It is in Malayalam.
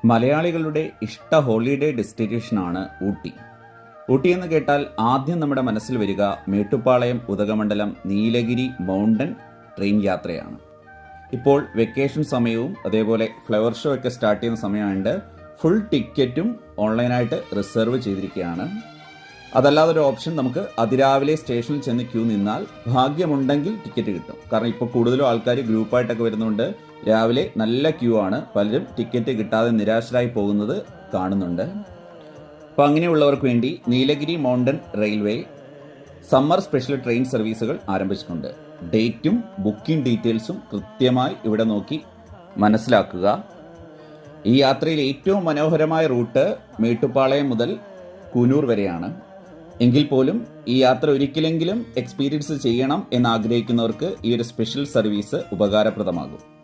മലയാളികളുടെ ഇഷ്ട ഹോളിഡേ ഡെസ്റ്റിനേഷനാണ് ഊട്ടി. ഊട്ടി എന്ന് കേട്ടാൽ ആദ്യം നമ്മുടെ മനസ്സിൽ വരിക മേട്ടുപ്പാളയം, ഉദകമണ്ഡലം, നീലഗിരി മൗണ്ടൻ ട്രെയിൻ യാത്രയാണ്. ഇപ്പോൾ വെക്കേഷൻ സമയവും അതേപോലെ ഫ്ലവർ ഷോ ഒക്കെ സ്റ്റാർട്ട് ചെയ്യുന്ന സമയമായതുകൊണ്ട് ഫുൾ ടിക്കറ്റും ഓൺലൈനായിട്ട് റിസർവ് ചെയ്തിരിക്കുകയാണ്. അതല്ലാതെ ഒരു ഓപ്ഷൻ നമുക്ക് അതിരാവിലെ സ്റ്റേഷനിൽ ചെന്ന് ക്യൂ നിന്നാൽ ഭാഗ്യമുണ്ടെങ്കിൽ ടിക്കറ്റ് കിട്ടും. കാരണം ഇപ്പോൾ കൂടുതലും ആൾക്കാർ ഗ്രൂപ്പായിട്ടൊക്കെ വരുന്നതുകൊണ്ട് രാവിലെ നല്ല ക്യൂ ആണ്. പലരും ടിക്കറ്റ് കിട്ടാതെ നിരാശരായി പോകുന്നത് കാണുന്നുണ്ട്. അപ്പോൾ അങ്ങനെയുള്ളവർക്ക് വേണ്ടി Nilgiri mountain railway summer special train സർവീസുകൾ ആരംഭിച്ചിട്ടുണ്ട്. ഡേറ്റും ബുക്കിംഗ് ഡീറ്റെയിൽസും കൃത്യമായി ഇവിടെ നോക്കി മനസ്സിലാക്കുക. ഈ യാത്രയിൽ ഏറ്റവും മനോഹരമായ റൂട്ട് മേട്ടുപ്പാളയം മുതൽ കൂനൂർ വരെയാണ്. എങ്കിൽ പോലും ഈ യാത്ര ഒരിക്കലെങ്കിലും എക്സ്പീരിയൻസ് ചെയ്യണം എന്നാഗ്രഹിക്കുന്നവർക്ക് ഈ ഒരു സ്പെഷ്യൽ സർവീസ് ഉപകാരപ്രദമാകും.